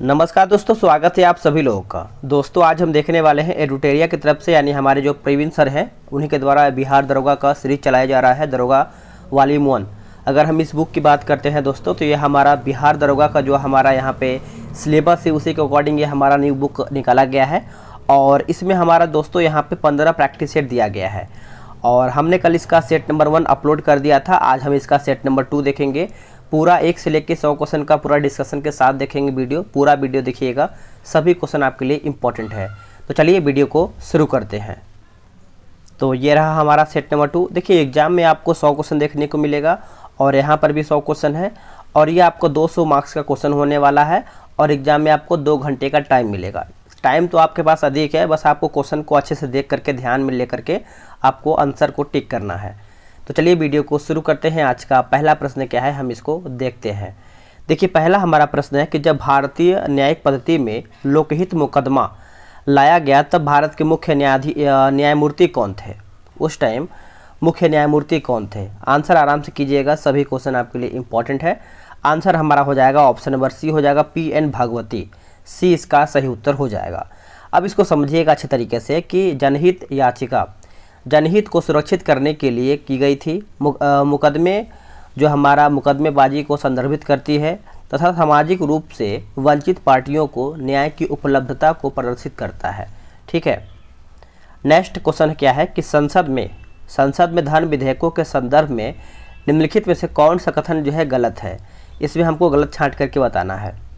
नमस्कार दोस्तों, स्वागत है आप सभी लोगों का। दोस्तों आज हम देखने वाले हैं एडुटेरिया की तरफ से, यानी हमारे जो प्रवीण सर हैं उन्हीं के द्वारा बिहार दरोगा का सीरीज चलाया जा रहा है, दरोगा वॉल्यूम 1। अगर हम इस बुक की बात करते हैं दोस्तों, तो ये हमारा बिहार दरोगा का जो हमारा यहाँ पे सिलेबस है उसी के अकॉर्डिंग ये हमारा न्यू बुक निकाला गया है। और इसमें हमारा दोस्तों यहाँ पे 15 प्रैक्टिस सेट दिया गया है और हमने कल इसका सेट नंबर 1 अपलोड कर दिया था। आज हम इसका सेट नंबर 2 देखेंगे। पूरा 1 से लेकर 100 क्वेश्चन का पूरा डिस्कशन के साथ देखेंगे वीडियो। पूरा वीडियो देखिएगा, सभी क्वेश्चन आपके लिए इंपॉर्टेंट है। तो चलिए वीडियो को शुरू करते हैं। तो ये रहा हमारा सेट नंबर 2। देखिए एग्जाम में आपको 100 क्वेश्चन देखने को मिलेगा और यहाँ पर भी 100 क्वेश्चन है और ये आपको 200 मार्क्स का क्वेश्चन होने वाला है और एग्जाम में आपको 2 घंटे का टाइम मिलेगा। टाइम तो आपके पास अधिक है, बस आपको क्वेश्चन को अच्छे से देख करके ध्यान में ले करके आपको आंसर को टिक करना है। तो चलिए वीडियो को शुरू करते हैं। आज का पहला प्रश्न क्या है, हम इसको देखते हैं। देखिए पहला हमारा प्रश्न है कि जब भारतीय न्यायिक पद्धति में लोकहित मुकदमा लाया गया तब भारत के मुख्य न्यायमूर्ति कौन थे? उस टाइम मुख्य न्यायमूर्ति कौन थे? आंसर आराम से कीजिएगा, सभी क्वेश्चन आपके लिए इंपॉर्टेंट है। आंसर हमारा हो जाएगा ऑप्शन नंबर सी हो जाएगा, PN भागवती। सी इसका सही उत्तर हो जाएगा। अब इसको समझिएगा अच्छे तरीके से कि जनहित याचिका जनहित को सुरक्षित करने के लिए की गई थी। मुकदमे जो हमारा मुकदमेबाजी को संदर्भित करती है तथा सामाजिक रूप से वंचित पार्टियों को न्याय की उपलब्धता को प्रदर्शित करता है। ठीक है, नेक्स्ट क्वेश्चन क्या है कि संसद में धन विधेयकों के संदर्भ में निम्नलिखित में से कौन सा कथन जो है गलत है? इसमें हमको गलत छांट करके बताना है।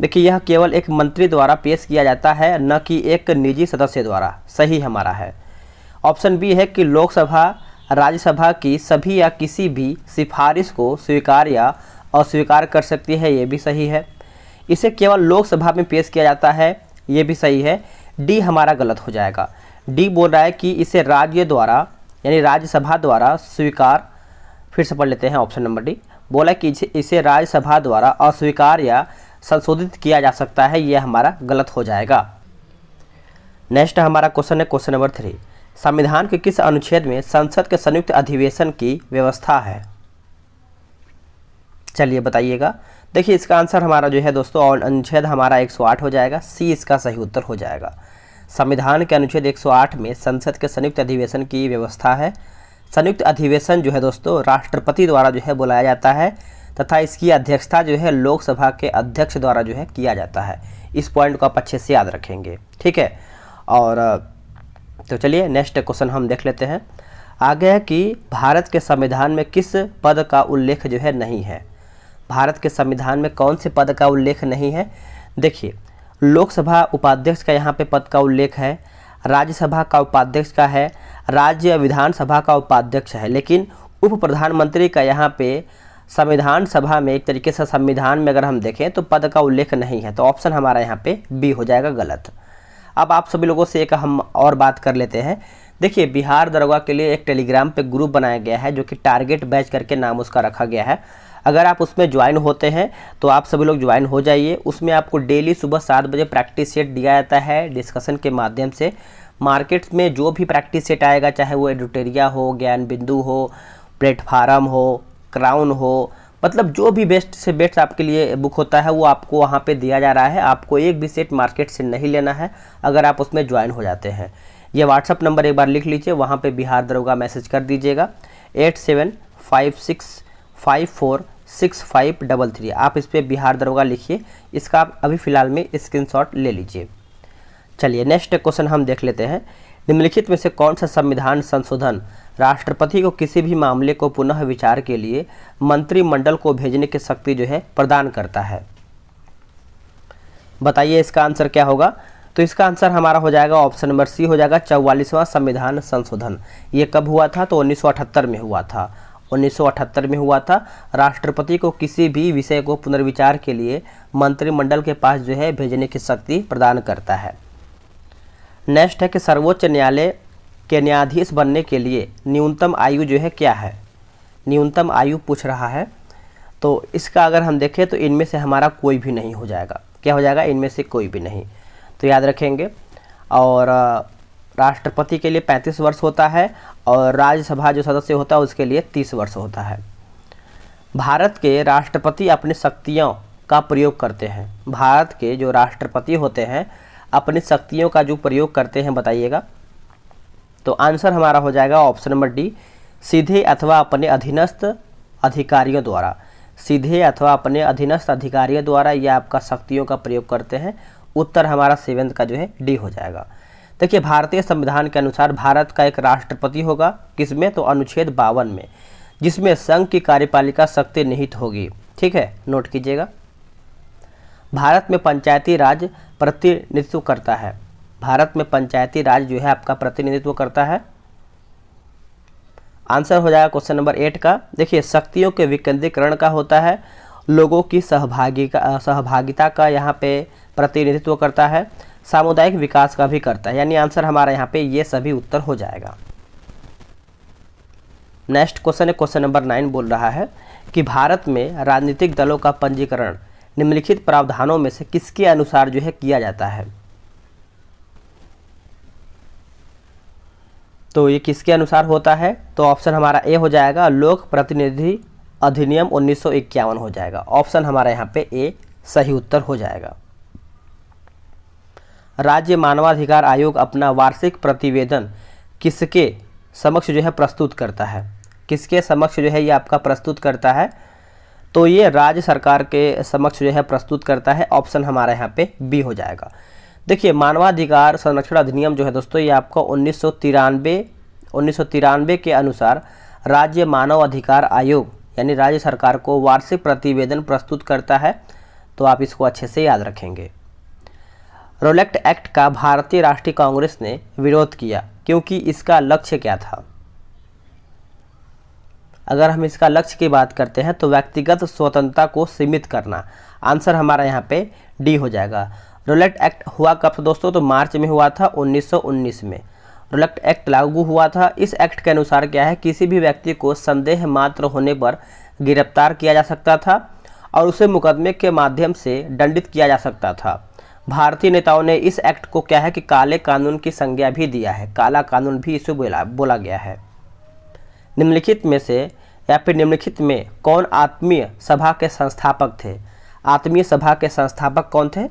देखिए यह केवल एक मंत्री द्वारा पेश किया जाता है, न कि एक निजी सदस्य द्वारा। सही हमारा है ऑप्शन बी है कि लोकसभा राज्यसभा की सभी या किसी भी सिफारिश को स्वीकार या अस्वीकार कर सकती है। ये भी सही है। इसे केवल लोकसभा में पेश किया जाता है, ये भी सही है। डी हमारा गलत हो जाएगा। डी बोल रहा है कि इसे राज्य द्वारा यानी राज्यसभा द्वारा स्वीकार, फिर से पढ़ लेते हैं ऑप्शन नंबर डी। बोला कि इसे राज्यसभा द्वारा अस्वीकार या संशोधित किया जा सकता है, यह हमारा गलत हो जाएगा। नेक्स्ट हमारा क्वेश्चन है क्वेश्चन नंबर 3। संविधान के किस अनुच्छेद में संसद के संयुक्त अधिवेशन की व्यवस्था है? चलिए बताइएगा। देखिए इसका आंसर हमारा जो है दोस्तों अनुच्छेद हमारा 108 हो जाएगा। सी इसका सही उत्तर हो जाएगा। संविधान के अनुच्छेद 108 में संसद के संयुक्त अधिवेशन की व्यवस्था है। संयुक्त अधिवेशन जो है दोस्तों राष्ट्रपति द्वारा जो है बुलाया जाता है तथा इसकी अध्यक्षता जो है लोकसभा के अध्यक्ष द्वारा जो है किया जाता है। इस पॉइंट को आप अच्छे से याद रखेंगे। ठीक है, और तो चलिए नेक्स्ट क्वेश्चन हम देख लेते हैं। आगे है कि भारत के संविधान में किस पद का उल्लेख जो है नहीं है? भारत के संविधान में कौन से पद का उल्लेख नहीं है? देखिए लोकसभा उपाध्यक्ष का यहाँ पे पद का उल्लेख है, राज्यसभा का उपाध्यक्ष का है, राज्य विधानसभा का उपाध्यक्ष है, लेकिन उप प्रधानमंत्री का यहाँ पे संविधान सभा में एक तरीके से संविधान में अगर हम देखें तो पद का उल्लेख नहीं है। तो ऑप्शन हमारा यहाँ पे बी हो जाएगा गलत। अब आप सभी लोगों से एक हम और बात कर लेते हैं। देखिए बिहार दरोगा के लिए एक टेलीग्राम पे ग्रुप बनाया गया है जो कि टारगेट बैच करके नाम उसका रखा गया है। अगर आप उसमें ज्वाइन होते हैं तो आप सभी लोग ज्वाइन हो जाइए। उसमें आपको डेली सुबह 7 बजे प्रैक्टिस सेट दिया जाता है डिस्कशन के माध्यम से। मार्केट में जो भी प्रैक्टिस सेट आएगा, चाहे वो एडुटेरिया हो, ज्ञान बिंदु हो, प्लेटफार्म हो, क्राउन हो, मतलब जो भी बेस्ट से बेस्ट आपके लिए बुक होता है वो आपको वहाँ पे दिया जा रहा है। आपको एक भी सेट मार्केट से नहीं लेना है अगर आप उसमें ज्वाइन हो जाते हैं। ये व्हाट्सअप नंबर एक बार लिख लीजिए, वहाँ पे बिहार दरोगा मैसेज कर दीजिएगा 8756546533। आप इस पर बिहार दरोगा लिखिए, इसका आप अभी फ़िलहाल में स्क्रीनशॉट ले लीजिए। चलिए नेक्स्ट क्वेश्चन हम देख लेते हैं। निम्नलिखित में से कौन सा संविधान संशोधन राष्ट्रपति को किसी भी मामले को पुनः विचार के लिए मंत्रिमंडल को भेजने की शक्ति जो है प्रदान करता है? बताइए इसका आंसर क्या होगा? तो इसका आंसर हमारा हो जाएगा ऑप्शन नंबर सी हो जाएगा 44वां संविधान संशोधन। ये कब हुआ था? तो 1978 में हुआ था। 1978 में हुआ था। राष्ट्रपति को किसी भी विषय को पुनर्विचार के लिए मंत्रिमंडल के पास जो है भेजने की शक्ति प्रदान करता है। नेक्स्ट है कि सर्वोच्च न्यायालय के न्यायाधीश बनने के लिए न्यूनतम आयु जो है क्या है? न्यूनतम आयु पूछ रहा है। तो इसका अगर हम देखें तो इनमें से हमारा कोई भी नहीं हो जाएगा। क्या हो जाएगा? इनमें से कोई भी नहीं। तो याद रखेंगे। और राष्ट्रपति के लिए 35 वर्ष होता है और राज्यसभा जो सदस्य होता है उसके लिए 30 वर्ष होता है। भारत के राष्ट्रपति अपनी शक्तियों का प्रयोग करते हैं? भारत के जो राष्ट्रपति होते हैं अपनी शक्तियों का जो प्रयोग करते हैं बताइएगा। तो आंसर हमारा हो जाएगा ऑप्शन नंबर डी, सीधे अथवा अपने अधीनस्थ अधिकारियों द्वारा। सीधे अथवा अपने अधीनस्थ अधिकारियों द्वारा ये आपका शक्तियों का प्रयोग करते हैं। उत्तर हमारा सेवेंथ का जो है डी हो जाएगा। देखिए भारतीय संविधान के अनुसार भारत का एक राष्ट्रपति होगा, किसमें? तो अनुच्छेद 52 में, जिसमें संघ की कार्यपालिका शक्ति निहित होगी। ठीक है, नोट कीजिएगा। भारत में पंचायती राज प्रतिनिधित्व करता है। भारत में पंचायती राज जो है आपका प्रतिनिधित्व करता है। आंसर हो जाएगा क्वेश्चन नंबर 8 का। देखिए शक्तियों के विकेंद्रीकरण का होता है, लोगों की सहभागिता का यहाँ पे प्रतिनिधित्व करता है, सामुदायिक विकास का भी करता है। यानी आंसर हमारा यहाँ पे ये सभी उत्तर हो जाएगा। नेक्स्ट क्वेश्चन है क्वेश्चन नंबर 9, बोल रहा है कि भारत में राजनीतिक दलों का पंजीकरण निम्नलिखित प्रावधानों में से किसके अनुसार जो है किया जाता है? तो ये किसके अनुसार होता है? तो ऑप्शन हमारा ए हो जाएगा, लोक प्रतिनिधि अधिनियम 1951 हो जाएगा। ऑप्शन हमारा यहाँ पे ए सही उत्तर हो जाएगा। राज्य मानवाधिकार आयोग अपना वार्षिक प्रतिवेदन किसके समक्ष जो है प्रस्तुत करता है? किसके समक्ष जो है ये आपका प्रस्तुत करता है? तो ये राज्य सरकार के समक्ष जो है प्रस्तुत करता है। ऑप्शन हमारा यहाँ पे बी हो जाएगा। देखिए मानवाधिकार संरक्षण अधिनियम जो है दोस्तों ये आपका 1993 के अनुसार राज्य मानव अधिकार आयोग यानी राज्य सरकार को वार्षिक प्रतिवेदन प्रस्तुत करता है। तो आप इसको अच्छे से याद रखेंगे। रोलेक्ट एक्ट का भारतीय राष्ट्रीय कांग्रेस ने विरोध किया क्योंकि इसका लक्ष्य क्या था? अगर हम इसका लक्ष्य की बात करते हैं तो व्यक्तिगत स्वतंत्रता को सीमित करना। आंसर हमारा यहाँ पे डी हो जाएगा। रोलेक्ट एक्ट हुआ कब था दोस्तों? तो मार्च में हुआ था 1919 में रोलेक्ट एक्ट लागू हुआ था। इस एक्ट के अनुसार क्या है, किसी भी व्यक्ति को संदेह मात्र होने पर गिरफ्तार किया जा सकता था और उसे मुकदमे के माध्यम से दंडित किया जा सकता था। भारतीय नेताओं ने इस एक्ट को क्या है कि काले कानून की संज्ञा भी दिया है, काला कानून भी इसे बोला गया है। निम्नलिखित में से या फिर निम्नलिखित में कौन आत्मीय सभा के संस्थापक थे? आत्मीय सभा के संस्थापक कौन थे?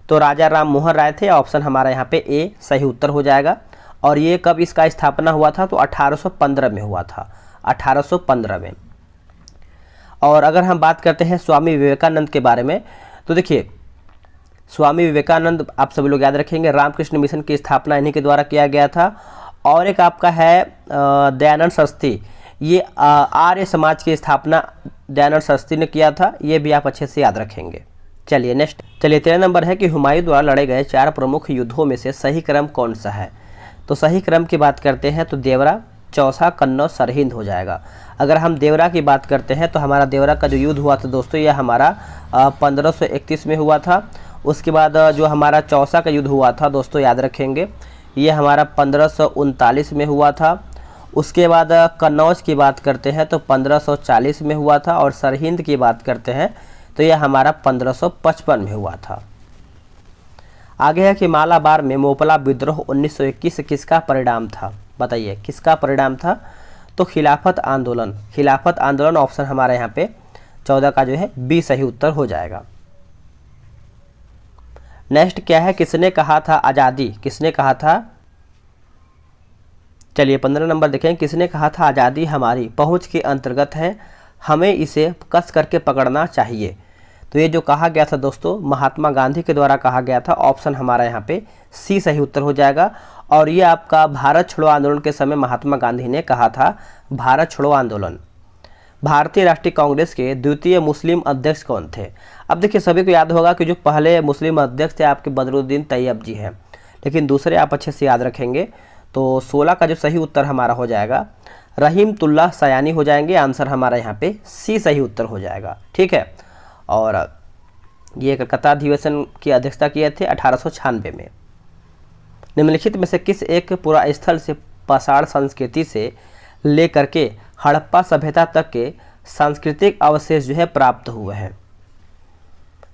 तो राजा राम मोहन राय थे। ऑप्शन हमारा यहाँ पे ए सही उत्तर हो जाएगा। और ये कब इसका स्थापना हुआ था? तो 1815 में हुआ था, 1815 में। और अगर हम बात करते हैं स्वामी विवेकानंद के बारे में, तो देखिए स्वामी विवेकानंद आप सभी लोग याद रखेंगे, रामकृष्ण मिशन की स्थापना इन्हीं के द्वारा किया गया था। और एक आपका है दयानंद सरस्वती, ये आर्य समाज की स्थापना दयानंद सरस्वती ने किया था। ये भी आप अच्छे से याद रखेंगे। चलिए नेक्स्ट, 13 नंबर है कि हुमायूं द्वारा लड़े गए 4 प्रमुख युद्धों में से सही क्रम कौन सा है? तो सही क्रम की बात करते हैं तो देवरा, चौसा, कन्नौज, सरहिंद हो जाएगा। अगर हम देवरा की बात करते हैं तो हमारा देवरा का जो युद्ध हुआ था दोस्तों यह हमारा 1531 में हुआ था। उसके बाद जो हमारा चौसा का युद्ध हुआ था दोस्तों याद रखेंगे, ये हमारा 1539 में हुआ था। उसके बाद कन्नौज की बात करते हैं तो 1540 में हुआ था। और सरहिंद की बात करते हैं तो यह हमारा 1555 में हुआ था। आगे है कि मालाबार में मोपला विद्रोह 1921 किसका परिणाम था? बताइए किसका परिणाम था? तो खिलाफत आंदोलन। खिलाफत आंदोलन ऑप्शन हमारे यहाँ पे 14 का जो है बी सही उत्तर हो जाएगा। नेक्स्ट क्या है, किसने कहा था आज़ादी? किसने कहा था? चलिए 15 नंबर देखें, किसने कहा था आज़ादी हमारी पहुंच के अंतर्गत है, हमें इसे कस करके पकड़ना चाहिए? तो ये जो कहा गया था दोस्तों महात्मा गांधी के द्वारा कहा गया था। ऑप्शन हमारा यहाँ पे सी सही उत्तर हो जाएगा। और ये आपका भारत छोड़ो आंदोलन के समय महात्मा गांधी ने कहा था भारत छोड़ो आंदोलन। भारतीय राष्ट्रीय कांग्रेस के द्वितीय मुस्लिम अध्यक्ष कौन थे? अब देखिए सभी को याद होगा कि जो पहले मुस्लिम अध्यक्ष थे आपके बदरुद्दीन तैयब जी हैं, लेकिन दूसरे आप अच्छे से याद रखेंगे। तो 16 का जो सही उत्तर हमारा हो जाएगा रहीमतुल्लाह सयानी हो जाएंगे। आंसर हमारा यहाँ पे सी सही उत्तर हो जाएगा। ठीक है, और ये कलकत्ता अधिवेशन की अध्यक्षता किए थे 1896 में। निम्नलिखित में से किस एक पुरा स्थल से पाषाण संस्कृति से लेकर के हड़प्पा सभ्यता तक के सांस्कृतिक अवशेष जो है प्राप्त हुए हैं?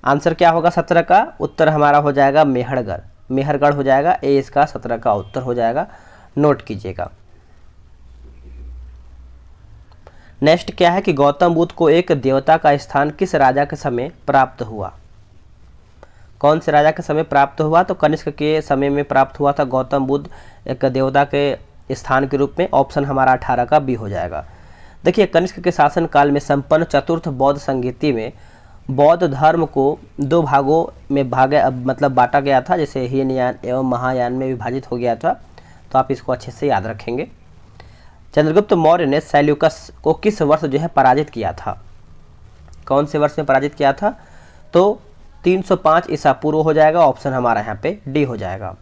आंसर क्या होगा 17 का? उत्तर हमारा हो जाएगा मेहरगढ़। मेहरगढ़ हो जाएगा ए, इसका 17 का उत्तर हो जाएगा। नोट कीजिएगा। नेक्स्ट क्या है कि गौतम बुद्ध को एक देवता का स्थान किस राजा के समय प्राप्त हुआ? कौन से राजा के समय प्राप्त हुआ? तो कनिष्क के समय में प्राप्त हुआ था गौतम बुद्ध एक देवता के स्थान के रूप में। ऑप्शन हमारा 18 का बी हो जाएगा। देखिए, कनिष्क के शासन काल में संपन्न चतुर्थ बौद्ध संगीति में बौद्ध धर्म को 2 भागों में बांटा गया था, जैसे हीनयान एवं महायान में विभाजित हो गया था। तो आप इसको अच्छे से याद रखेंगे। चंद्रगुप्त मौर्य ने सेल्यूकस को किस वर्ष जो है पराजित किया था? कौन से वर्ष में पराजित किया था? तो 305 ईसा पूर्व हो जाएगा। ऑप्शन हमारा यहाँ पे डी हो जाएगा।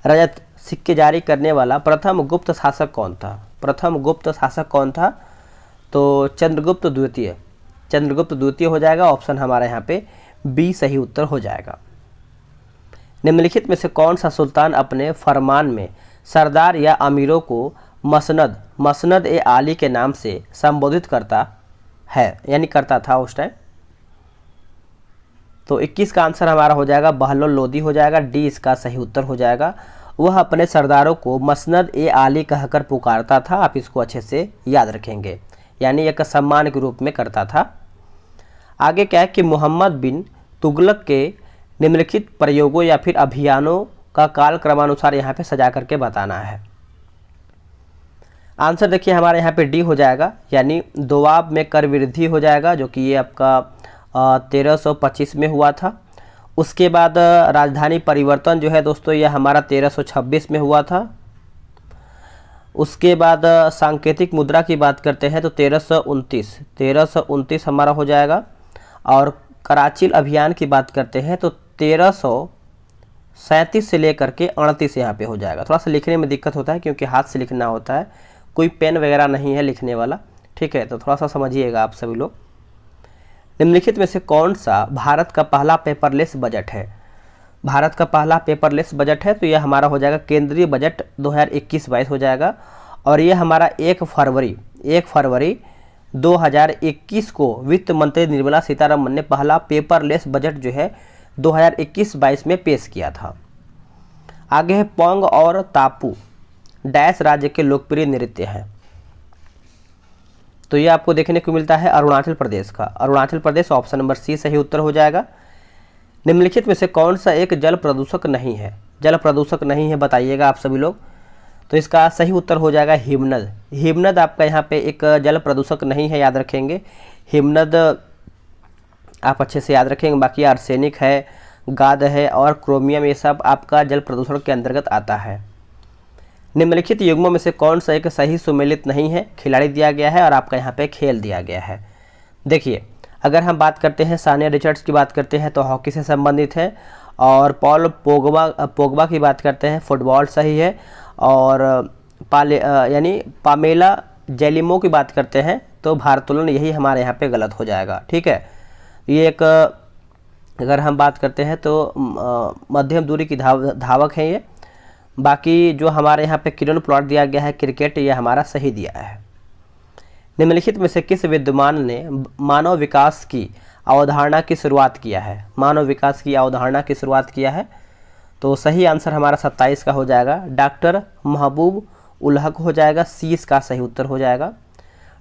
रजत सिक्के जारी करने वाला प्रथम गुप्त शासक कौन था? प्रथम गुप्त शासक कौन था? तो चंद्रगुप्त द्वितीय। चंद्रगुप्त द्वितीय हो जाएगा। ऑप्शन हमारा यहाँ पे बी सही उत्तर हो जाएगा। निम्नलिखित में से कौन सा सुल्तान अपने फरमान में सरदार या अमीरों को मसनद ए आली के नाम से संबोधित करता है, यानी करता था उस टाइम? तो 21 का आंसर हमारा हो जाएगा बहलोल लोदी हो जाएगा। डी इसका सही उत्तर हो जाएगा। वह अपने सरदारों को मसनद ए आली कहकर पुकारता था। आप इसको अच्छे से याद रखेंगे, यानी एक सम्मान के रूप में करता था। आगे क्या है कि मोहम्मद बिन तुगलक के निम्नलिखित प्रयोगों या फिर अभियानों का काल क्रमानुसार यहाँ पे सजा करके बताना है। आंसर देखिए हमारे यहाँ पे डी हो जाएगा, यानी दोआब में कर वृद्धि हो जाएगा, जो कि ये आपका 1325 में हुआ था। उसके बाद राजधानी परिवर्तन जो है दोस्तों, यह हमारा 1326 में हुआ था। उसके बाद सांकेतिक मुद्रा की बात करते हैं तो 1329 हमारा हो जाएगा। और कराचिल अभियान की बात करते हैं तो 1337 से लेकर के 38 यहाँ पे हो जाएगा। थोड़ा सा लिखने में दिक्कत होता है क्योंकि हाथ से लिखना होता है, कोई पेन वगैरह नहीं है लिखने वाला, ठीक है? तो थोड़ा सा समझिएगा आप सभी लोग। निम्नलिखित में से कौन सा भारत का पहला पेपरलेस बजट है? भारत का पहला पेपरलेस बजट है तो यह हमारा हो जाएगा केंद्रीय बजट 2021-22 हो जाएगा। और ये हमारा 1 फरवरी 2021 को वित्त मंत्री निर्मला सीतारमन ने पहला पेपरलेस बजट जो है 2021-22 में पेश किया था। आगे है पोंग और तापू डैश राज्य के लोकप्रिय नृत्य हैं। तो ये आपको देखने को मिलता है अरुणाचल प्रदेश का। अरुणाचल प्रदेश ऑप्शन नंबर सी सही उत्तर हो जाएगा। निम्नलिखित में से कौन सा एक जल प्रदूषक नहीं है? जल प्रदूषक नहीं है बताइएगा आप सभी लोग। तो इसका सही उत्तर हो जाएगा हिमनद। हिमनद आपका यहाँ पे एक जल प्रदूषक नहीं है, याद रखेंगे। हिमनद आप अच्छे से याद रखेंगे। बाकी आर्सेनिक है, गाद है और क्रोमियम, ये सब आपका जल प्रदूषण के अंतर्गत आता है। निम्नलिखित युग्मों में से कौन सा एक सही सुमेलित नहीं है? खिलाड़ी दिया गया है और आपका यहाँ पे खेल दिया गया है। देखिए, अगर हम बात करते हैं सानिया रिचर्ड्स की बात करते हैं तो हॉकी से संबंधित है। और पॉल पोगबा की बात करते हैं, फुटबॉल सही है। और पामेला जेलिमो की बात करते हैं तो भारोत्तोलन, यही हमारे यहाँ पे गलत हो जाएगा, ठीक है? ये एक अगर हम बात करते हैं तो मध्यम दूरी की धावक हैं ये। बाकी जो हमारे यहाँ पे किरण प्लॉट दिया गया है क्रिकेट, ये हमारा सही दिया है। निम्नलिखित में से किस विद्वान ने मानव विकास की अवधारणा की शुरुआत किया है? मानव विकास की अवधारणा की शुरुआत किया है तो सही आंसर हमारा 27 का हो जाएगा। डॉक्टर महबूब उल हक हो जाएगा। सी इसका सही उत्तर हो जाएगा।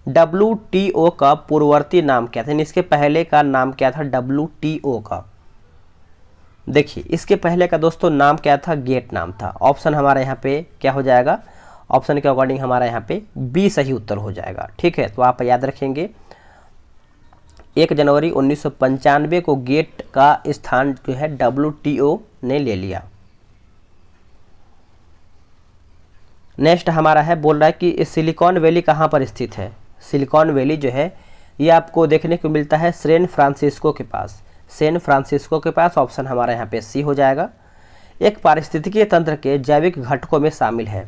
WTO का पूर्ववर्ती नाम क्या था? इसके पहले का नाम क्या था WTO का? देखिए, इसके पहले का दोस्तों नाम क्या था? गेट नाम था। ऑप्शन हमारा यहाँ पे क्या हो जाएगा? ऑप्शन के अकॉर्डिंग हमारा यहाँ पे बी सही उत्तर हो जाएगा, ठीक है? तो आप याद रखेंगे 1 जनवरी 1995 को गेट का स्थान जो है WTO ने ले लिया। नेक्स्ट हमारा है, बोल रहा है कि सिलिकॉन वैली कहाँ पर स्थित है? सिलिकॉन वैली जो है ये आपको देखने को मिलता है सैन फ्रांसिस्को के पास। सैन फ्रांसिस्को के पास ऑप्शन हमारा यहाँ पे सी हो जाएगा। एक पारिस्थितिकीय तंत्र के जैविक घटकों में शामिल है।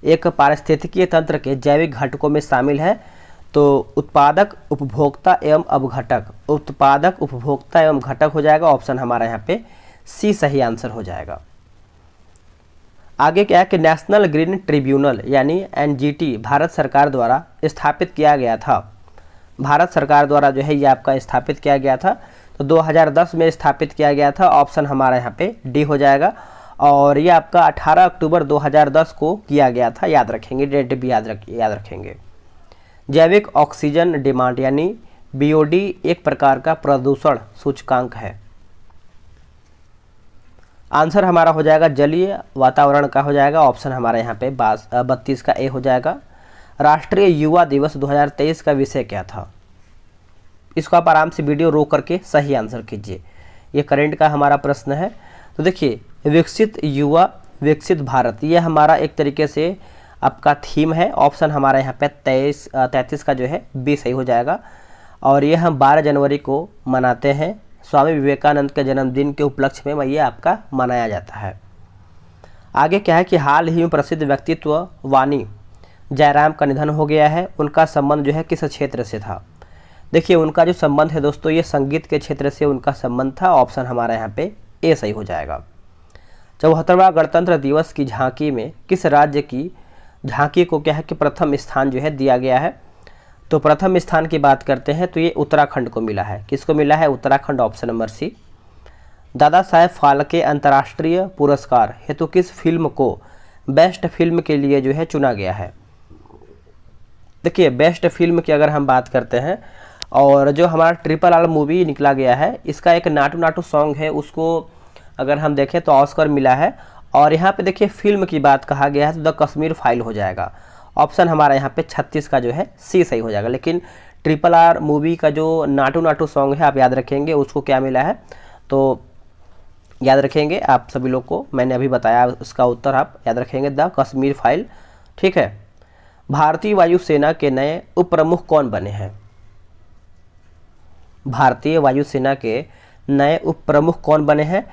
एक पारिस्थितिकीय तंत्र के जैविक घटकों में शामिल है तो उत्पादक, उपभोक्ता एवं अवघटक। उत्पादक, उपभोक्ता एवं घटक हो जाएगा। ऑप्शन हमारा यहाँ पे सी सही आंसर हो जाएगा। आगे क्या है कि नेशनल ग्रीन ट्रिब्यूनल यानी NGT भारत सरकार द्वारा स्थापित किया गया था। भारत सरकार द्वारा जो है ये आपका स्थापित किया गया था तो 2010 में स्थापित किया गया था। ऑप्शन हमारा यहाँ पे डी हो जाएगा। और ये आपका 18 अक्टूबर 2010 को किया गया था, याद रखेंगे, डेट भी याद रखेंगे। जैविक ऑक्सीजन डिमांड यानी BOD एक प्रकार का प्रदूषण सूचकांक है। आंसर हमारा हो जाएगा जलीय वातावरण का हो जाएगा, ऑप्शन हमारा यहाँ पे 32 का ए हो जाएगा। राष्ट्रीय युवा दिवस 2023 का विषय क्या था? इसको आप आराम से वीडियो रोक करके सही आंसर कीजिए, ये करंट का हमारा प्रश्न है। तो देखिए, विकसित युवा विकसित भारत, ये हमारा एक तरीके से आपका थीम है। ऑप्शन हमारा यहाँ पे 33 का जो है बी सही हो जाएगा। और ये हम 12 जनवरी को मनाते हैं, स्वामी विवेकानंद के जन्मदिन के उपलक्ष्य में ये आपका मनाया जाता है। आगे क्या है कि हाल ही में प्रसिद्ध व्यक्तित्व वाणी जयराम का निधन हो गया है। उनका संबंध जो है किस क्षेत्र से था? देखिए, उनका जो संबंध है दोस्तों, ये संगीत के क्षेत्र से उनका संबंध था। ऑप्शन हमारा यहाँ पे ए सही हो जाएगा। 74वां गणतंत्र दिवस की झांकी में किस राज्य की झांकी को क्या है कि प्रथम स्थान जो है दिया गया है? तो प्रथम स्थान की बात करते हैं तो ये उत्तराखंड को मिला है। किसको मिला है? Uttarakhand, option number C. Dadasaheb Phalke अंतर्राष्ट्रीय पुरस्कार हेतु किस फिल्म को बेस्ट फिल्म के लिए जो है चुना गया है? देखिए, बेस्ट फिल्म की अगर हम बात करते हैं, और जो हमारा RRR मूवी निकला गया है, इसका एक नाटू नाटू सॉन्ग है, उसको अगर हम देखें तो ऑस्कर मिला है। और यहाँ पे देखिए, फिल्म की बात कहा गया है तो द कश्मीर फाइल हो जाएगा। ऑप्शन हमारा यहाँ पे 36 का जो है सी सही हो जाएगा। लेकिन RRR मूवी का जो नाटू नाटू सॉन्ग है, आप याद रखेंगे उसको क्या मिला है, तो याद रखेंगे आप सभी लोग को, मैंने अभी बताया उसका उत्तर आप याद रखेंगे, द कश्मीर फाइल। ठीक है। भारतीय वायुसेना के नए उप प्रमुख कौन बने हैं? भारतीय वायुसेना के नए उप प्रमुख कौन बने हैं?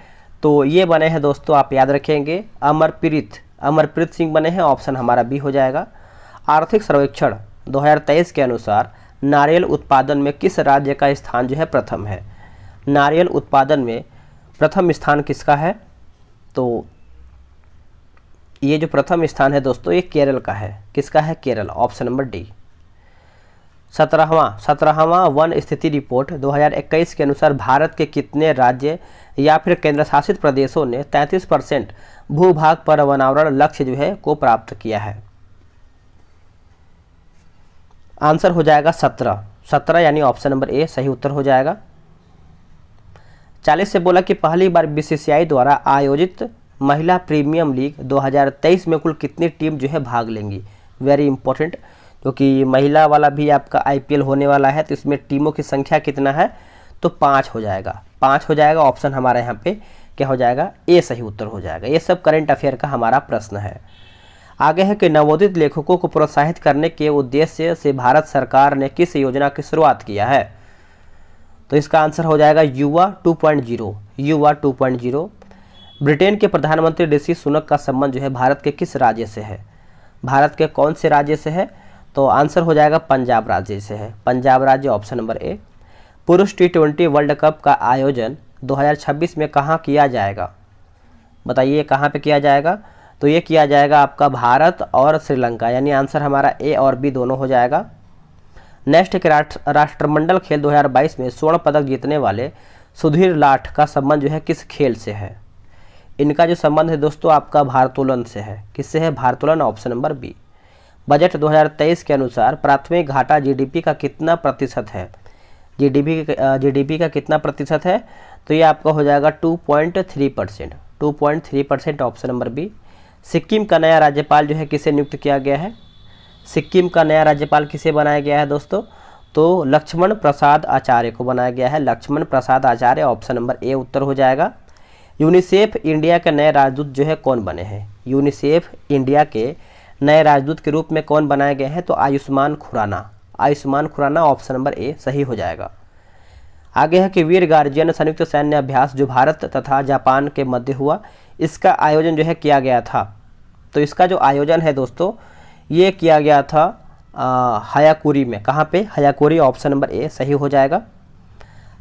तो ये बने हैं दोस्तों, आप याद रखेंगे, अमरप्रीत सिंह बने हैं। ऑप्शन हमारा बी हो जाएगा। आर्थिक सर्वेक्षण 2023 के अनुसार नारियल उत्पादन में किस राज्य का स्थान जो है प्रथम है? नारियल उत्पादन में प्रथम स्थान किसका है? तो ये जो प्रथम स्थान है दोस्तों, ये केरल का है। किसका है? Kerala, option number D. 17वां वन स्थिति रिपोर्ट 2021 के अनुसार भारत के कितने राज्य या फिर केंद्र शासित प्रदेशों ने 33% भूभाग पर वनावरण लक्ष्य जो है को प्राप्त किया है? आंसर हो जाएगा 17 यानी ऑप्शन नंबर ए सही उत्तर हो जाएगा। 40 से बोला कि पहली बार BCCI द्वारा आयोजित महिला प्रीमियम लीग 2023 में कुल कितनी टीम जो है भाग लेंगी? वेरी इंपॉर्टेंट, क्योंकि महिला वाला भी आपका IPL होने वाला है, तो इसमें टीमों की संख्या कितना है? तो 5 हो जाएगा। 5 हो जाएगा। ऑप्शन हमारे यहाँ पे क्या हो जाएगा? ए सही उत्तर हो जाएगा। ये सब करंट अफेयर का हमारा प्रश्न है। आगे है कि नवोदित लेखकों को प्रोत्साहित करने के उद्देश्य से भारत सरकार ने किस योजना की शुरुआत किया है? तो इसका आंसर हो जाएगा युवा 2.0। युवा 2.0। ब्रिटेन के प्रधानमंत्री ऋषि सुनक का संबंध जो है भारत के किस राज्य से है? भारत के कौन से राज्य से है? तो आंसर हो जाएगा पंजाब राज्य से है। पंजाब राज्य, ऑप्शन नंबर ए। पुरुष T20 वर्ल्ड कप का आयोजन 2026 में कहाँ किया जाएगा? बताइए कहाँ पे किया जाएगा? तो ये किया जाएगा आपका भारत और श्रीलंका, यानी आंसर हमारा ए और बी दोनों हो जाएगा। नेक्स्ट के राष्ट्रमंडल खेल 2022 में स्वर्ण पदक जीतने वाले सुधीर लाठ का संबंध जो है किस खेल से है? इनका जो संबंध है दोस्तों आपका भारोत्तोलन से है। किससे है? भारोत्तोलन, ऑप्शन नंबर बी। बजट 2023 के अनुसार प्राथमिक घाटा GDP का कितना प्रतिशत है? GDP का कितना प्रतिशत है? तो ये आपका हो जाएगा 2.3%। 2.3%, ऑप्शन नंबर बी। सिक्किम का नया राज्यपाल जो है किसे नियुक्त किया गया है? सिक्किम का नया राज्यपाल किसे बनाया गया है दोस्तों? तो लक्ष्मण प्रसाद आचार्य को बनाया गया है। लक्ष्मण प्रसाद आचार्य, ऑप्शन नंबर ए उत्तर हो जाएगा। यूनिसेफ इंडिया के नए राजदूत जो है कौन बने हैं? यूनिसेफ इंडिया के नए राजदूत के रूप में कौन बनाए गए हैं? तो Ayushmann Khurrana. Ayushmann Khurrana, option number A सही हो जाएगा। आगे है कि वीर गार्जियन संयुक्त सैन्य अभ्यास जो भारत तथा जापान के मध्य हुआ, इसका आयोजन जो है किया गया था। तो इसका जो आयोजन है दोस्तों, ये किया गया था हयाकुरी में। कहाँ पे? हयाकुरी, ऑप्शन नंबर ए सही हो जाएगा।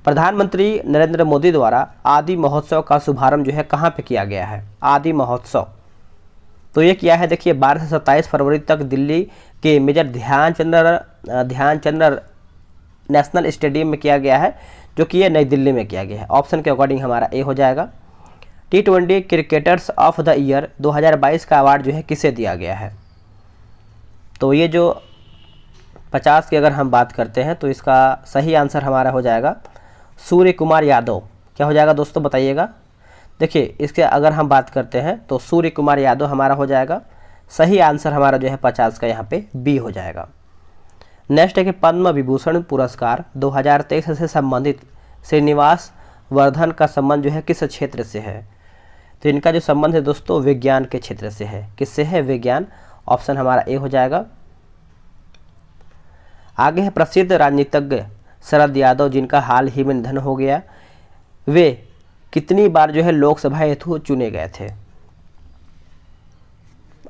प्रधानमंत्री नरेंद्र मोदी द्वारा आदि महोत्सव का शुभारंभ जो है कहाँ पे किया गया है? आदि महोत्सव तो ये किया है, देखिए 12 से 27 फरवरी तक दिल्ली के मेजर ध्यानचंद्र नेशनल स्टेडियम में किया गया है, जो कि ये नई दिल्ली में किया गया है। ऑप्शन के अकॉर्डिंग हमारा ए हो जाएगा। T20 cricketers of the year 2022 का अवार्ड जो है किसे दिया गया है? तो ये जो 50 की अगर हम बात करते हैं तो इसका सही आंसर हमारा हो जाएगा सूर्य कुमार यादव। क्या हो जाएगा दोस्तों बताइएगा। देखिए इसके अगर हम बात करते हैं तो सूर्य कुमार यादव हमारा हो जाएगा। सही आंसर हमारा जो है 50 का यहाँ पे बी हो जाएगा। नेक्स्ट है कि पद्म विभूषण पुरस्कार 2023 से संबंधित श्रीनिवास वर्धन का संबंध जो है किस क्षेत्र से है। तो इनका जो संबंध है दोस्तों विज्ञान के क्षेत्र से है। किससे है? विज्ञान। ऑप्शन हमारा ए हो जाएगा। आगे है प्रसिद्ध राजनीतिज्ञ शरद यादव जिनका हाल ही में निधन हो गया, वे कितनी बार जो है लोकसभा हेतु चुने गए थे।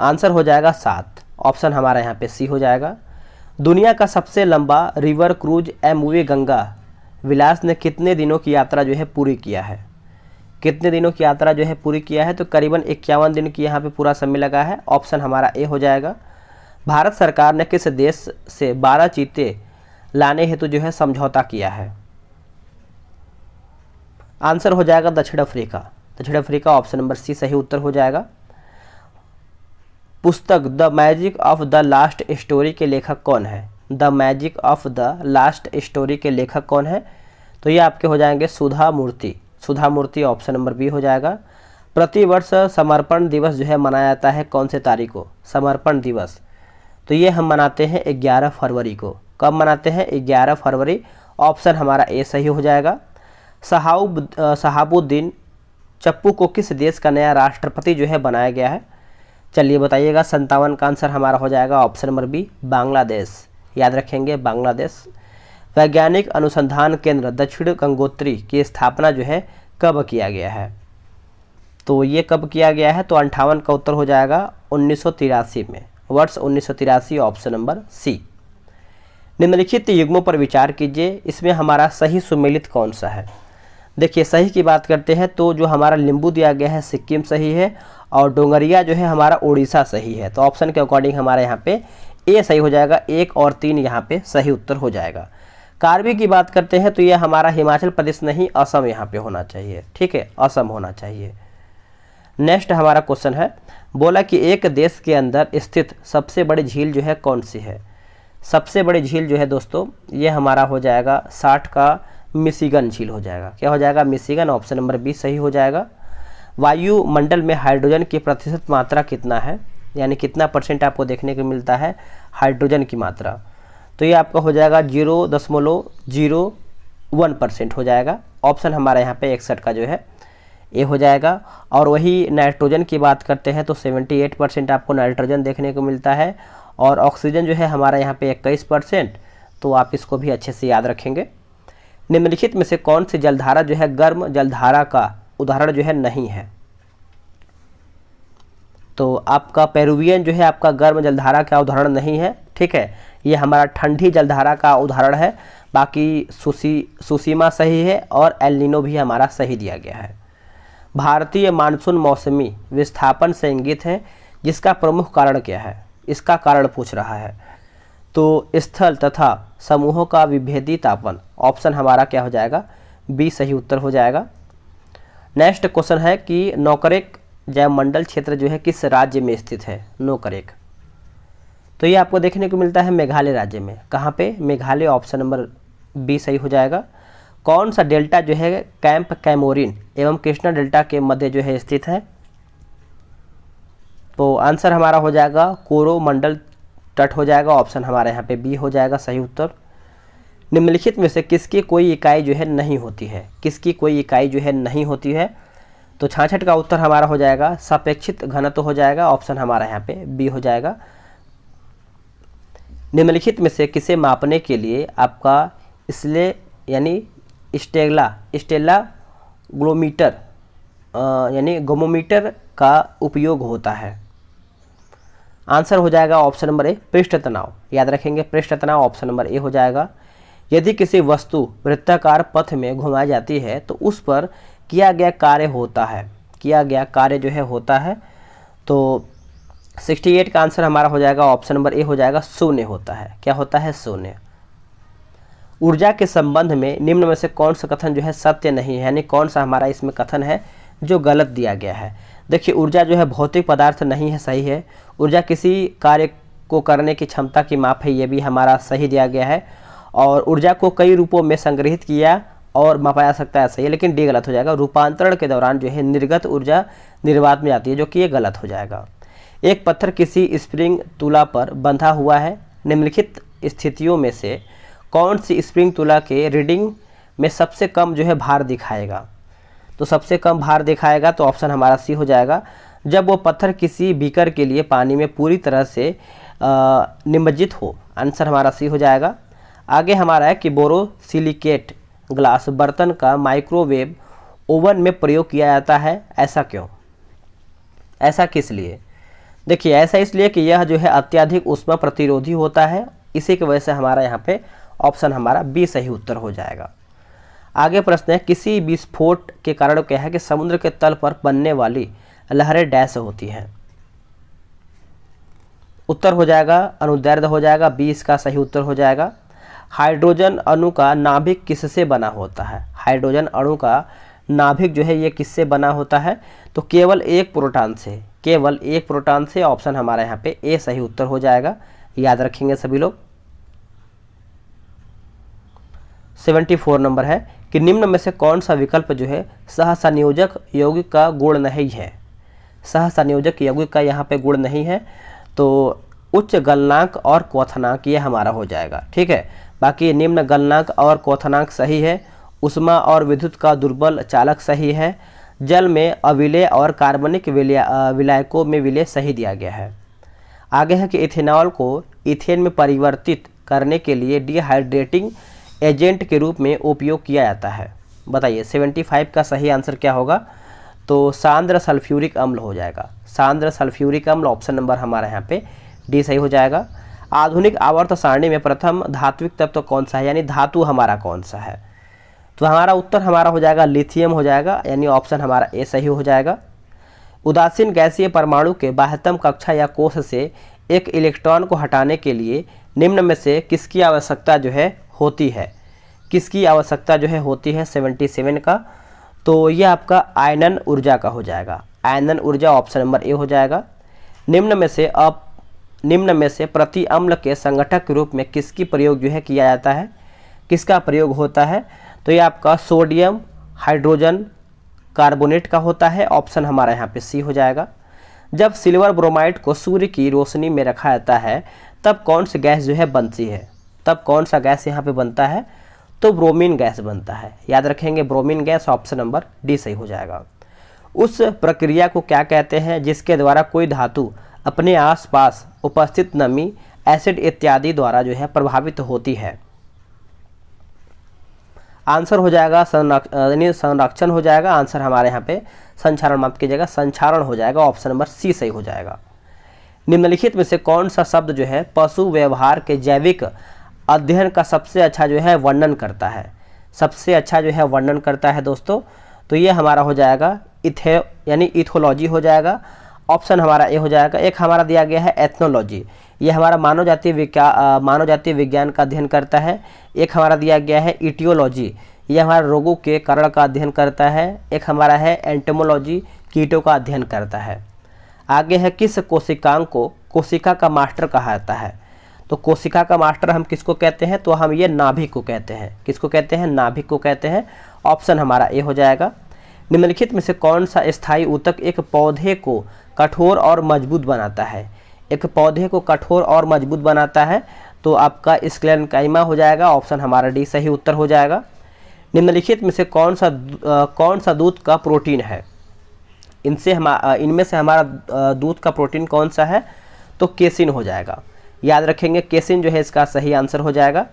आंसर हो जाएगा 7। ऑप्शन हमारा यहाँ पे सी हो जाएगा। दुनिया का सबसे लंबा रिवर क्रूज एमवी गंगा विलास ने कितने दिनों की यात्रा जो है पूरी किया है। कितने दिनों की यात्रा जो है पूरी किया है, तो करीबन 51 दिन की यहाँ पे पूरा समय लगा है। ऑप्शन हमारा ए हो जाएगा। भारत सरकार ने किस देश से 12 चीते लाने हेतु जो है समझौता किया है। आंसर हो जाएगा दक्षिण अफ्रीका। दक्षिण अफ्रीका। ऑप्शन नंबर सी सही उत्तर हो जाएगा। पुस्तक the magic of the last story के लेखक कौन है। The magic of the last story के लेखक कौन है, तो ये आपके हो जाएंगे सुधा मूर्ति। सुधा मूर्ति। ऑप्शन नंबर बी हो जाएगा। प्रतिवर्ष समर्पण दिवस जो है मनाया जाता है कौन से तारीख को। समर्पण दिवस तो ये हम मनाते हैं 11 फरवरी को। कब मनाते हैं? 11 फरवरी। ऑप्शन हमारा ए सही हो जाएगा। शहाबुद्दीन चप्पू को किस देश का नया राष्ट्रपति जो है बनाया गया है। चलिए बताइएगा। 57 का आंसर हमारा हो जाएगा ऑप्शन नंबर बी बांग्लादेश। याद रखेंगे बांग्लादेश। वैज्ञानिक अनुसंधान केंद्र दक्षिण गंगोत्री की स्थापना जो है कब किया गया है, तो ये कब किया गया है, तो 58 का उत्तर हो जाएगा 1983 में। वर्ष 1983। Option number C. निम्नलिखित युग्मों पर विचार कीजिए, इसमें हमारा सही सुमेलित कौन सा है। देखिए सही की बात करते हैं तो जो हमारा लिंबू दिया गया है सिक्किम सही है और डोंगरिया जो है हमारा उड़ीसा सही है। तो ऑप्शन के अकॉर्डिंग हमारे यहाँ पे ए सही हो जाएगा। 1 और 3 यहाँ पे सही उत्तर हो जाएगा। कार्बी की बात करते हैं तो ये हमारा हिमाचल प्रदेश नहीं असम यहाँ पे होना चाहिए। ठीक है, असम होना चाहिए। नेक्स्ट हमारा क्वेश्चन है, बोला कि एक देश के अंदर स्थित सबसे बड़ी झील जो है कौन सी है। सबसे बड़ी झील जो है दोस्तों ये हमारा हो जाएगा 60 का मिशिगन झील हो जाएगा। क्या हो जाएगा? मिशिगन। ऑप्शन नंबर बी सही हो जाएगा। वायुमंडल में हाइड्रोजन की प्रतिशत मात्रा कितना है, यानी कितना % आपको देखने को मिलता है हाइड्रोजन की मात्रा, तो ये आपका हो जाएगा 0.01% हो जाएगा। ऑप्शन हमारा यहाँ पे 61 का जो है ए हो जाएगा। और वही नाइट्रोजन की बात करते हैं तो 78% आपको नाइट्रोजन देखने को मिलता है और ऑक्सीजन जो है हमारा यहाँ पे 21%। तो आप इसको भी अच्छे से याद रखेंगे। निम्नलिखित में से कौन सी जलधारा जो है गर्म जलधारा का उदाहरण जो है नहीं है, तो आपका पेरुवियन जो है आपका गर्म जलधारा का उदाहरण नहीं है। ठीक है, ये हमारा ठंडी जलधारा का उदाहरण है। बाकी सुसीमा सही है और एल नीनो भी हमारा सही दिया गया है। भारतीय मानसून मौसमी विस्थापन से इंगित है, जिसका प्रमुख कारण क्या है, इसका कारण पूछ रहा है। तो स्थल तथा समूहों का विभेदी तापन। ऑप्शन हमारा क्या हो जाएगा? बी सही उत्तर हो जाएगा। नेक्स्ट क्वेश्चन है कि नौकरेक जैवमंडल क्षेत्र जो है किस राज्य में स्थित है। नौकरेक तो ये आपको देखने को मिलता है मेघालय राज्य में। कहाँ पे? मेघालय। ऑप्शन नंबर बी सही हो जाएगा। कौन सा डेल्टा जो है कैंप कैमोरिन एवं कृष्णा डेल्टा के मध्य जो है स्थित है, तो आंसर हमारा हो जाएगा कोरोमंडल तट हो जाएगा। ऑप्शन हमारे यहाँ पे बी हो जाएगा सही उत्तर। निम्नलिखित में से किसकी कोई इकाई जो है नहीं होती है। किसकी कोई इकाई जो है नहीं होती है, तो 66 का उत्तर हमारा हो जाएगा सापेक्षिक घनत्व हो जाएगा। ऑप्शन हमारा यहाँ पे बी हो जाएगा। निम्नलिखित में से किसे मापने के लिए आपका इसलिए यानी स्टेला ग्लोमीटर यानी गोमोमीटर का उपयोग होता है। आंसर हो जाएगा ऑप्शन नंबर ए पृष्ठ तनाव। याद रखेंगे पृष्ठ तनाव। ऑप्शन नंबर ए हो जाएगा। यदि किसी वस्तु वृत्ताकार पथ में घुमाई जाती है तो उस पर किया गया कार्य होता है। किया गया कार्य जो है होता है, तो 68 का आंसर हमारा हो जाएगा ऑप्शन नंबर ए हो जाएगा शून्य होता है। क्या होता है? शून्य। ऊर्जा के संबंध में निम्न में से कौन सा कथन जो है सत्य नहीं है, यानी कौन सा हमारा इसमें कथन है जो गलत दिया गया है। देखिए ऊर्जा जो है भौतिक पदार्थ नहीं है, सही है। ऊर्जा किसी कार्य को करने की क्षमता की माप है, ये भी हमारा सही दिया गया है। और ऊर्जा को कई रूपों में संग्रहित किया और मापा जा सकता है, सही है, लेकिन डी गलत हो जाएगा। रूपांतरण के दौरान जो है निर्गत ऊर्जा निर्वात में जाती है, जो कि ये गलत हो जाएगा। एक पत्थर किसी स्प्रिंग तुला पर बंधा हुआ है, निम्नलिखित स्थितियों में से कौन सी स्प्रिंग तुला के रीडिंग में सबसे कम जो है भार दिखाएगा? तो सबसे कम भार दिखाएगा तो ऑप्शन हमारा सी हो जाएगा, जब वो पत्थर किसी बीकर के लिए पानी में पूरी तरह से निमज्जित हो। आंसर हमारा सी हो जाएगा। आगे हमारा है कि बोरोसिलिकेट ग्लास बर्तन का माइक्रोवेव ओवन में प्रयोग किया जाता है, ऐसा क्यों? ऐसा किस लिए? देखिए, ऐसा इसलिए कि यह जो है अत्यधिक ऊष्मा प्रतिरोधी होता है, इसी की वजह से हमारा यहाँ पे ऑप्शन हमारा बी सही उत्तर हो जाएगा। आगे प्रश्न है, किसी विस्फोट के कारण क्या है कि समुद्र के तल पर बनने वाली लहरें डैश होती हैं? उत्तर हो जाएगा अनुदैर्ध्य हो जाएगा, बी इसका सही उत्तर हो जाएगा। हाइड्रोजन अणु का नाभिक किससे बना होता है? हाइड्रोजन अणु का नाभिक जो है ये किससे बना होता है? तो केवल एक प्रोटॉन से, केवल एक प्रोटॉन से। ऑप्शन हमारा यहाँ पे ए सही उत्तर हो जाएगा, याद रखेंगे सभी लोग। 74 नंबर है कि निम्न में से कौन सा विकल्प जो है सहसंयोजक यौगिक का गुण नहीं है? सहसंयोजक यौगिक का यहाँ पे गुण नहीं है, तो उच्च गलनांक और क्वथनांक ये हमारा हो जाएगा, ठीक है। बाकी निम्न गलनांक और क्वथनांक सही है, उष्मा और विद्युत का दुर्बल चालक सही है, जल में अविलेय और कार्बनिक विलायकों में विलेय सही दिया गया है। आगे है कि इथेनॉल को इथेन में परिवर्तित करने के लिए डिहाइड्रेटिंग एजेंट के रूप में उपयोग किया जाता है। बताइए 75 का सही आंसर क्या होगा? तो सांद्र सल्फ्यूरिक अम्ल हो जाएगा, सांद्र सल्फ्यूरिक अम्ल। ऑप्शन नंबर हमारा यहाँ पे डी सही हो जाएगा। आधुनिक आवर्त सारणी में प्रथम धात्विक तत्व तो कौन सा है, यानी धातु हमारा कौन सा है? तो हमारा उत्तर हमारा हो जाएगा लिथियम हो जाएगा, यानी ऑप्शन हमारा ए सही हो जाएगा। उदासीन गैसीय परमाणु के बाह्यतम कक्षा या कोश से एक इलेक्ट्रॉन को हटाने के लिए निम्न में से किसकी आवश्यकता जो है होती है? किसकी आवश्यकता जो है होती है 77 का? तो ये आपका आयनन ऊर्जा का हो जाएगा, आयनन ऊर्जा। ऑप्शन नंबर ए हो जाएगा। निम्न में से प्रति अम्ल के संगठक के रूप में किसकी प्रयोग जो है किया जाता है? किसका प्रयोग होता है? तो ये आपका सोडियम हाइड्रोजन कार्बोनेट का होता है। ऑप्शन हमारा यहाँ पे सी हो जाएगा। जब सिल्वर ब्रोमाइड को सूर्य की रोशनी में रखा जाता है तब कौन सी गैस जो है बनती है? तब कौन सा गैस यहाँ पे बनता है? तो ब्रोमीन गैस बनता है, याद रखेंगे bromine gas. Option number D सही हो जाएगा। उस प्रक्रिया को क्या कहते हैं जिसके द्वारा कोई धातु अपने आसपास उपस्थित नमी, एसिड इत्यादि द्वारा जो है प्रभावित होती है? आंसर हो जाएगा संरक्षण हो जाएगा। आंसर हमारे यहाँ पे संक्षारण माप कीजिएगा, संक्षारण हो जाएगा। ऑप्शन नंबर सी सही हो जाएगा। निम्नलिखित में से कौन सा शब्द जो है पशु व्यवहार के जैविक अध्ययन का सबसे अच्छा जो है वर्णन करता है? सबसे अच्छा जो है वर्णन करता है दोस्तों, तो ये हमारा हो जाएगा यानी इथोलॉजी हो जाएगा। ऑप्शन हमारा ए हो जाएगा। एक हमारा दिया गया है एथनोलॉजी, ये हमारा मानव जातीय विज्ञान का अध्ययन करता है। एक हमारा दिया गया है इटियोलॉजी, ये हमारा रोगों के कारण का अध्ययन करता है। एक हमारा है एंटोमोलॉजी, कीटों का अध्ययन करता है। आगे है किस कोशिकांग को कोशिका का मास्टर कहा जाता है? तो कोशिका का मास्टर हम किसको कहते हैं? तो हम ये नाभिक को कहते हैं। किसको कहते हैं? नाभिक को कहते हैं। ऑप्शन हमारा ए हो जाएगा। निम्नलिखित में से कौन सा स्थायी ऊतक एक पौधे को कठोर और मजबूत बनाता है? एक पौधे को कठोर और मजबूत बनाता है तो आपका स्क्लेरेन्काइमा हो जाएगा। ऑप्शन हमारा डी सही उत्तर हो जाएगा। निम्नलिखित में से कौन सा दूध का प्रोटीन है? इनमें से हमारा दूध का प्रोटीन कौन सा है? तो केसिन हो जाएगा, याद रखेंगे केसिन जो है इसका सही आंसर हो जाएगा।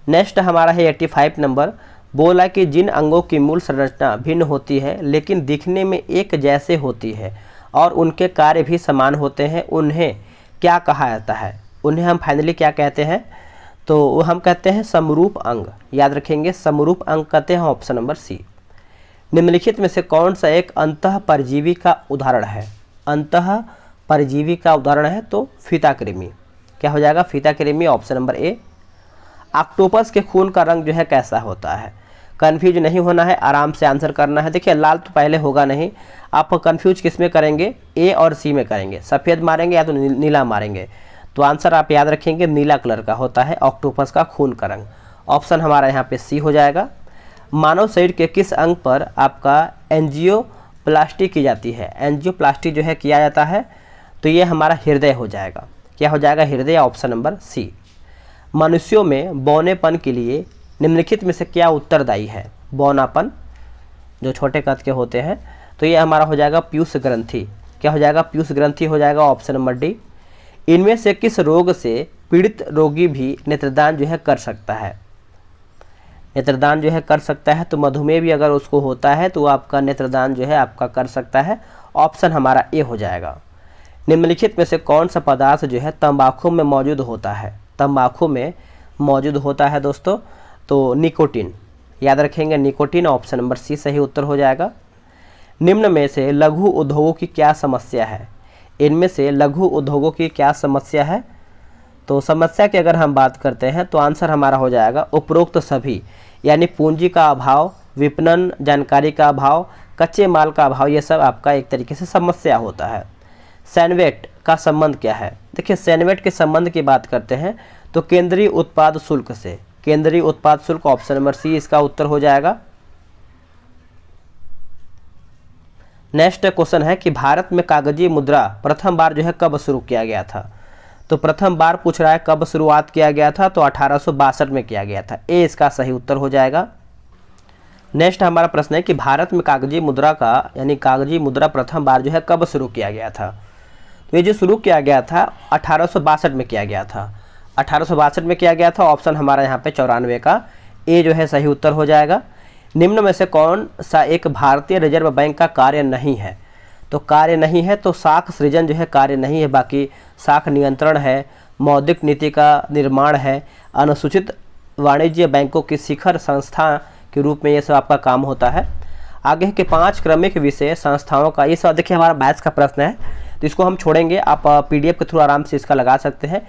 नेक्स्ट हमारा है 85 नंबर। बोला कि जिन अंगों की मूल संरचना भिन्न होती है लेकिन दिखने में एक जैसे होती है और उनके कार्य भी समान होते हैं, उन्हें क्या कहा जाता है? उन्हें हम फाइनली क्या कहते हैं? तो हम कहते हैं समरूप अंग, याद रखेंगे समरूप अंग कहते हैं। Option number C. निम्नलिखित में से कौन सा एक अंतः परजीवी का उदाहरण है? अंतः परजीवी का उदाहरण है तो फीताकृमि। क्या हो जाएगा? फीताकृमि। Option number A. ऑक्टोपस के खून का रंग जो है कैसा होता है? कन्फ्यूज नहीं होना है, आराम से आंसर करना है। देखिए लाल तो पहले होगा नहीं, आप कन्फ्यूज किस में करेंगे? ए और सी में करेंगे, सफ़ेद मारेंगे या तो नीला मारेंगे। तो आंसर आप याद रखेंगे नीला कलर का होता है ऑक्टोपस का खून का रंग। ऑप्शन हमारा यहाँ पे सी हो जाएगा। मानव शरीर के किस अंग पर आपका एंजियोप्लास्टी की जाती है? एंजियोप्लास्टी जो है किया जाता है तो ये हमारा हृदय हो जाएगा। क्या हो जाएगा? हृदय, ऑप्शन नंबर सी। मनुष्यों में बौनेपन के लिए निम्नलिखित में से क्या उत्तरदायी है? बौनापन जो छोटे कद के होते हैं, तो ये हमारा हो जाएगा पीयूष ग्रंथि। क्या हो जाएगा? पीयूष ग्रंथि हो जाएगा, ऑप्शन नंबर डी। इनमें से किस रोग से पीड़ित रोगी भी नेत्रदान जो है कर सकता है? नेत्रदान जो है कर सकता है, तो मधुमेह भी अगर उसको होता है तो आपका नेत्रदान जो है आपका कर सकता है। ऑप्शन हमारा ए हो जाएगा। निम्नलिखित में से कौन सा पदार्थ जो है तंबाकू में मौजूद होता है? तंबाकू में मौजूद होता है दोस्तों, तो निकोटीन। याद रखेंगे निकोटीन, ऑप्शन नंबर सी सही उत्तर हो जाएगा। निम्न में से लघु उद्योगों की क्या समस्या है? इनमें से लघु उद्योगों की क्या समस्या है? तो समस्या की अगर हम बात करते हैं तो आंसर हमारा हो जाएगा उपरोक्त सभी, यानी पूंजी का अभाव, विपणन जानकारी का अभाव, कच्चे माल का अभाव, ये सब आपका एक तरीके से समस्या होता है। सैनवेट का संबंध क्या है? देखिए सैनवेट के संबंध की बात करते हैं तो केंद्रीय उत्पाद शुल्क से। केंद्रीय उत्पाद शुल्क, ऑप्शन नंबर सी इसका उत्तर हो जाएगा। नेक्स्ट क्वेश्चन है कि भारत में कागजी मुद्रा प्रथम बार जो है कब शुरू किया गया था? तो प्रथम बार पूछ रहा है कब शुरुआत किया गया था, तो 1862 में किया गया था। ए इसका सही उत्तर हो जाएगा। नेक्स्ट हमारा प्रश्न है कि भारत में कागजी मुद्रा का यानी कागजी मुद्रा प्रथम बार जो है कब शुरू किया गया था? तो ये जो शुरू किया गया था 1862 में किया गया था। 1862 में किया गया था, ऑप्शन हमारा यहाँ पे 94 का ए जो है सही उत्तर हो जाएगा। निम्न में से कौन सा एक भारतीय रिजर्व बैंक का कार्य नहीं है? तो कार्य नहीं है तो साख सृजन जो है कार्य नहीं है, बाकी साख नियंत्रण है, मौद्रिक नीति का निर्माण है, अनुसूचित वाणिज्य बैंकों की शिखर संस्था के रूप में ये सब आपका काम होता है। आगे के 5 क्रमिक विषय संस्थाओं का, ये सब देखिए हमारा मैथ्स का प्रश्न है तो इसको हम छोड़ेंगे, आप पीडीएफ के थ्रू आराम से इसका लगा सकते हैं।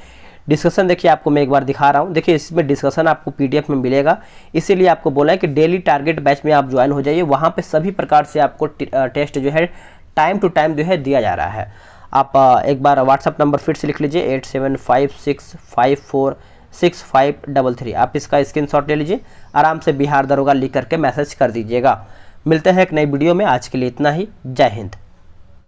डिस्कशन देखिए आपको मैं एक बार दिखा रहा हूँ, देखिए इसमें डिस्कशन आपको पीडीएफ में मिलेगा, इसीलिए आपको बोला है कि डेली टारगेट बैच में आप ज्वाइन हो जाइए। वहाँ पे सभी प्रकार से आपको टेस्ट जो है टाइम टू टाइम जो है दिया जा रहा है। आप एक बार व्हाट्सअप नंबर फिर से लिख लीजिए 8756546533। आप इसका स्क्रीनशॉट ले लीजिए, आराम से बिहार दरोगा लिख करके मैसेज कर दीजिएगा। मिलते हैं एक नई वीडियो में, आज के लिए इतना ही। जय हिंद।